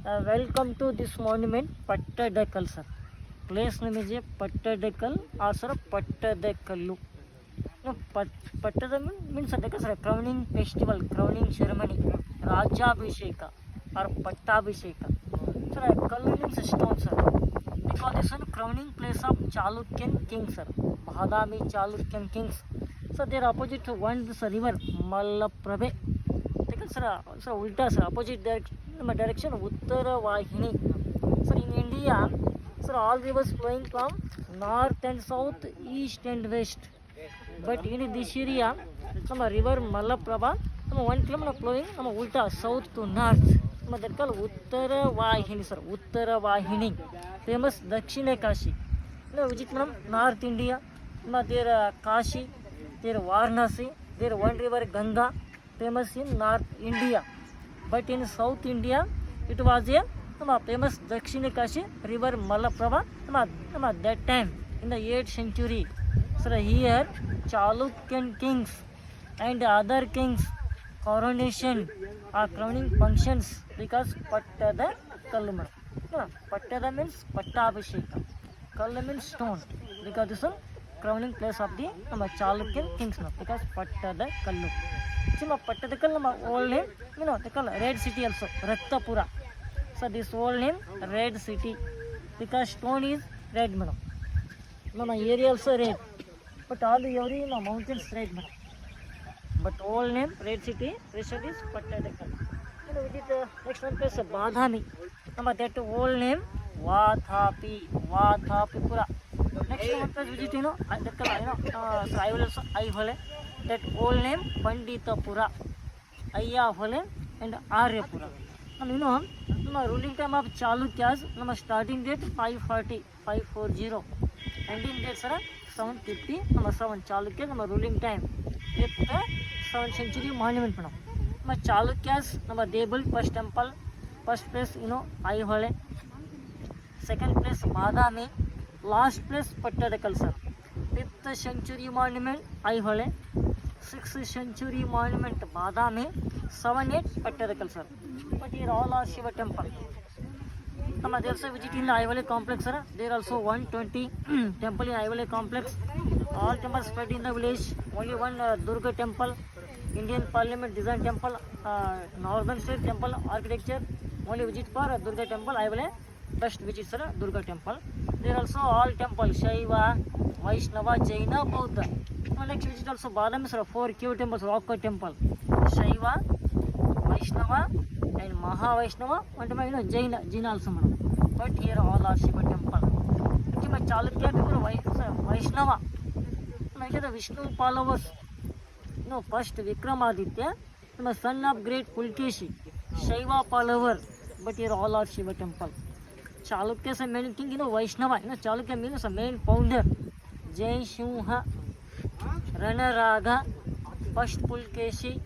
Welcome to this monument, Pattadakal, sir. Place name is Pattadakal or sir Pattadakallu. No, Pattada means sir, crowning festival, crowning ceremony, Rajabhisheka or Pattabhisheka. Sir, Kallu means stone, sir. Because this is crowning place of Chalukyan kings, sir. Badami Chalukyan kings. So they are opposite to one this river, Malaprabhe. Sir, ulta sir, opposite direction Uttara Vahini. Sir, in India, sir, all rivers flowing from north and south, east and west. But in this area, some river Malaprabha, some 1 kilometer flowing, some ulta south to north. That called Uttara Vahini, sir. Uttara Vahini, famous Dakshina Kashi. Visit North India, there Kashi, there Varanasi, there one river Ganga, famous in North India. But in South India, it was a famous Dakshina Kashi river Malaprabha. That time in the 8th century, so here Chalukyan kings and other kings coronation or crowning functions because Pattada Kallu. Pattada means Pattabhisheka. Kallu means stone because this is crowning place of the Chalukyan kings because Pattada Kallu. Pattadakal old name, they call Red City also, Rattapura. So this old name, Red City, because stone is red, madam. Area also red, but all the every mountains red, madam. But old name, Red City, recent is Pattadakal. Which is the next one place, Badami. That old name, Vathapipura. Next one place, which is, so I will also, that old name Panditapura, Ayyavale and Aryapura. Ruling time of Chalukyas, starting date 540, ending date 750, 7 Chalukya, ruling time 7th century monument. Chalukyas, they built first temple, first place, Ayyavale, second place Badami, last place Pattadakal, sir. 5th century monument Ayyavale, 6th century monument Badami, 7-8 Pattadakal, sir. But here all are Shiva temple. There also visit in the Ayyavale complex, sir. There also 120 temple in Ayyavale complex. All temples spread in the village. Only one Durga temple, Indian Parliament design temple, Northern State temple architecture. Only visit for Durga temple. Ayyavale best visit, sir, Durga temple. There also all temple Shaiva, Vaishnava, Jaina, Buddha. Next visit also Badami, sir, 4 cave temples, rock cut temple, Shaiva, Vaishnava and Maha Vaishnava, and Jaina also, madam. But here all are Shiva temple. Chalukya people Vaishnava. The Vishnu followers. First Vikramaditya, son of great Pulkeshi, Shaiva follower. But here all are Shiva temple. Chalukya is a main king, Vaishnava. Chalukya means a main founder. Jai Shunha, Ranaraga, first Pulkeshi,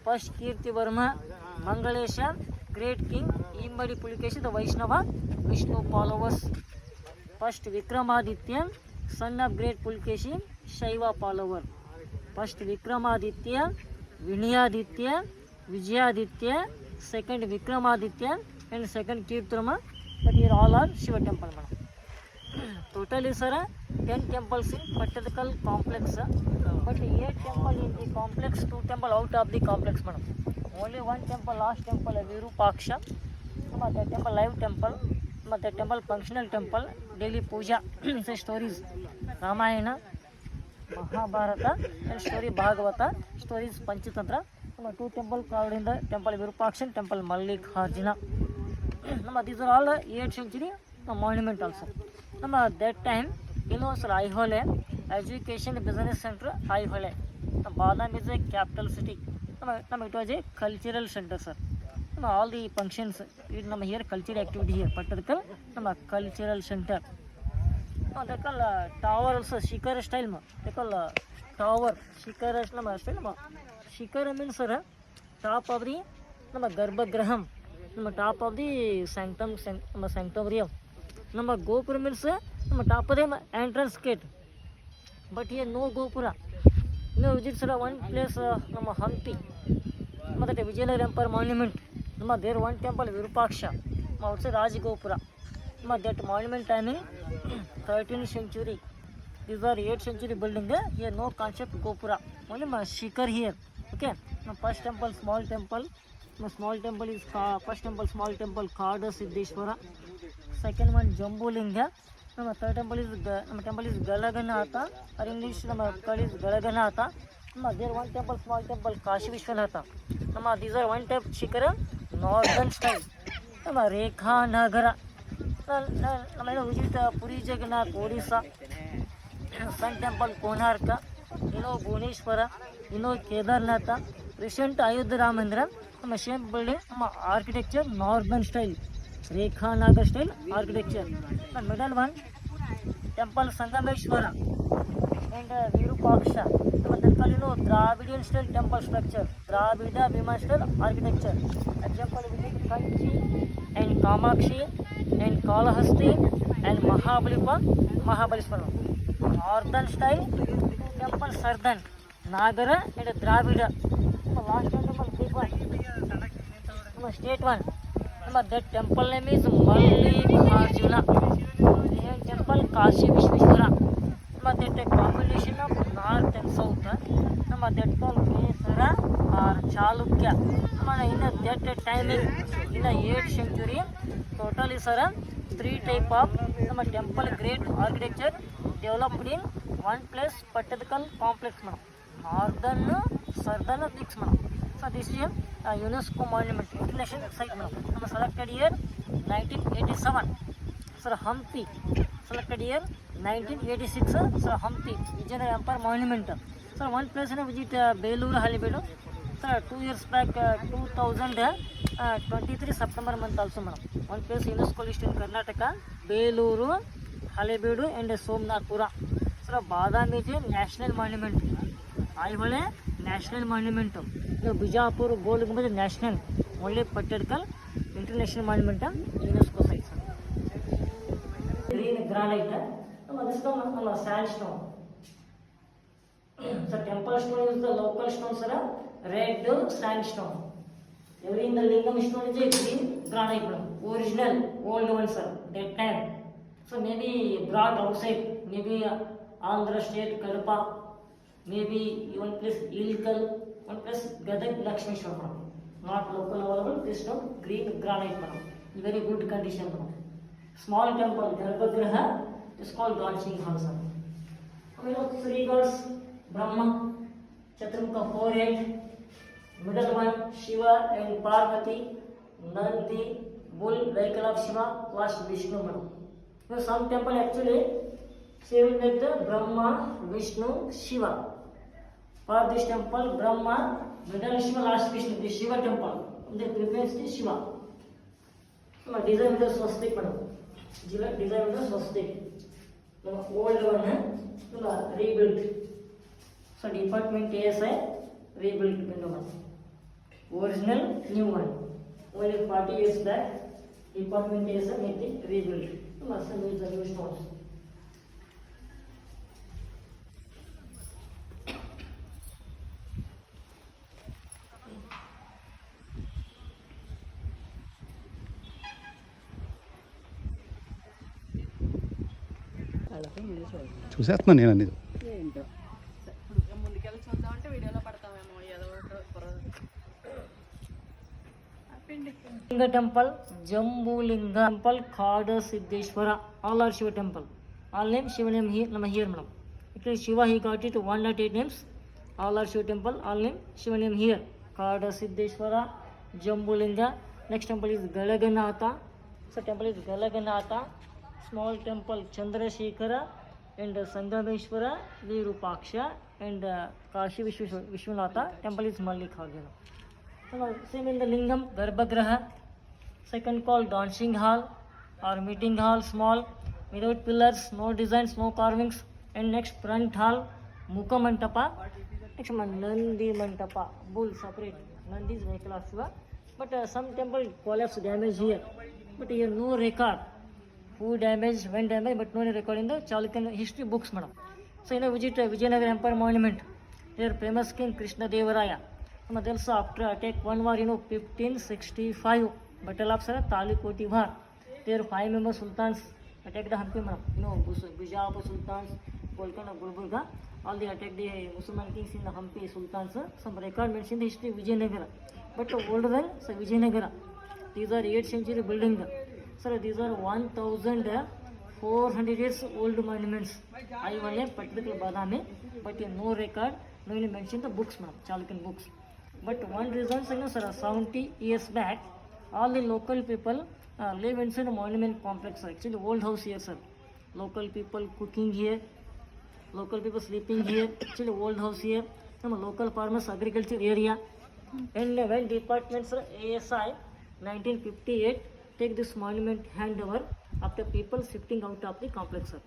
first Kirti Varma, Mangalesha, great king, Imbadi Pulkeshi, the Vaishnava, Vishnu followers. First Vikramaditya, son of great Pulkeshi, Shaiva follower. First Vikramaditya, Vinayaditya, Vijayaditya, second Vikramaditya, and second Kirtama. But here all are Shiva temple. Totally, sir, 10 temples in Pattadakal complex. But 8 temple in the complex, 2 temple out of the complex, madam. Only one temple, last temple, Virupaksha. That temple, live temple. That temple, functional temple, daily puja. Say stories, Ramayana, Mahabharata, and story Bhagavata, stories Panchatantra. 2 temple called in the temple Virupaksha, temple Mallikarjuna. These are all 8th century monument also. That time, sir, Ayyavale, education business center, Ayyavale. Badam is a capital city. It was a cultural center, sir. All the functions, here cultural activity here, Pattadakal, cultural center. They call tower also, Shikara style. They call tower, Shikara style. Shikara means, sir, top of the Garbhagraham, top of the sanctorium. Gopura means top of the entrance gate. But here no Gopura. No visit, sir, one place, Hampi. Vijayanagara Emperor monument. There one temple Virupaksha. outside Rajgopura. That monument timing 13th century. These are 8th century building. Here no concept Gopura. Only Shikar here. Okay. First temple, small temple. Small temple is first temple, small temple, Kada Siddheshwara. Second one Jambulinga. Third temple is Galaganatha. Or English called is Galaganatha. There one temple, small temple, Kashi Vishwanatha. These are one type Shikara, northern style. Rekha Nagara. Visit Puri Jagannath, Odisha. Sun temple, Konarka. Bhuvaneshwara. Kedarnatha. Recent Ayodhya Ram Mandiram. Same building, architecture, northern style. Rekha Nagar style architecture. The middle one, temple Sangameshwara and Virupaksha. Dravidian style temple structure. Dravida Bhima style architecture. Example Kanchi and Kamakshi and Kalahasti and Mahabaliswaram. Northern style temple Sardan, Nagara and Dravida. Last temple big one. State one. That temple name is Mallikarjuna. Temple Kashi Vishweshwara. That a combination of north and south. That called Mesara or Chalukya. In that timing, in the 8th century, total is 3 type of temple great architecture developed in one place Pattadakal complex. Northern, southern, mix. So this is a UNESCO monument, international site. Selected year 1987. Sir Hampi. Selected year 1986. Sir Hampi. Vijayanagara Empire monument. Sir one place in visit Beluru Halebeedu. Sir 2 years back 2023 September month also. One place UNESCO list in Karnataka. Beluru Halebeedu and Somnathpura. Sir Badamiji national monument. Aihole national monument. Bijapur Gold Gumbaz national. Only Pattadakal international monument. UNESCO site. Green granite. This is sandstone. So temple stone is the local stone, sir. Red sandstone. Every in the lingam stone is a green granite. Original old one, sir. That time. So maybe brought outside. Maybe Andhra state Kadapa. Maybe one place Ilkal. One plus Gadag Lakshmishwaram. Not local available, this stone, green granite. Very good condition. Small temple, Garbhagriha, is called dancing hall. 3 gods, Brahma, Chaturmukha forehead, middle one, Shiva and Parvati, Nandi, bull, vehicle of Shiva, last Vishnu. Some temple actually saved with the Brahma, Vishnu, Shiva. For this temple, Brahma, middle Shiva, last Vishnu, the Shiva temple. They preference the Shiva. Design with the swastik. Design with the swastik. Old one, rebuilt. So department ASI, rebuilt window. Original, new one. Only 40 years back, department ASI made it rebuilt. Some use the new stones. చూసేస్తున్నా నేను అన్ని ముందుకెళ్ళి చూద్దామంటే వీడియోలో పడతామేమో ఏదో Linga temple, Jambulinga temple, Kada Siddheshwara, all are Shiva temple. All names Shiva name here, here madam. Actually Shiva he got it 108 names. All are Shiva temple, all name Shiva name here. Kada Siddheshwara, Jambulinga. Next temple is Galaganatha. So temple is Galaganatha. Small temple Chandrasekhara and Sangameshwara, Virupaksha and Kashi Vishwanatha. Temple is Mallikarjuna. Same in the Lingam, Garbhagriha. Second called dancing hall or meeting hall, small, without pillars, no designs, no carvings. And next front hall, Mukha Mantapa. Next one, Nandi Mantapa, bull separate. Nandi is vehicle of Shiva. But some temple collapse damage here. But here no record. Who damaged, when damaged, but no record in the Chalukyan history books, madam. So visit Vijayanagara Empire monument. Here famous king Krishna Devaraya. Also after attack one war 1565. Battle of Talikoti War. There 5 member sultans attacked the Hampi, Bijapur sultans, Golconda, Gulburga. All they attacked the Muslim kings in the Hampi sultans. Some record mention the history of Vijayanagara, but older than Vijayanagara. These are 8th century buildings. Sir, these are 1,400 years old monuments. I only particular Badami, but no record, no even mention the books, ma'am, Chalukyan books. But one reason, sir, 70 years back, all the local people live inside a monument complex. Actually, old house here, sir. Local people cooking here, local people sleeping here. Actually, old house here. Some local farmers agriculture area. And when department, sir, ASI 1958 take this monument handover after people shifting out of the complex, sir.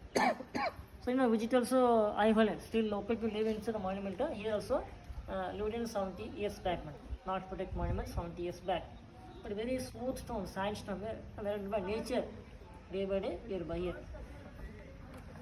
So visit also I will still local people live inside the monument. Here also lived in 70 years back, man. Not protect monument 70 years back. But very smooth stone, sandstone, where by nature, day by day, year by year.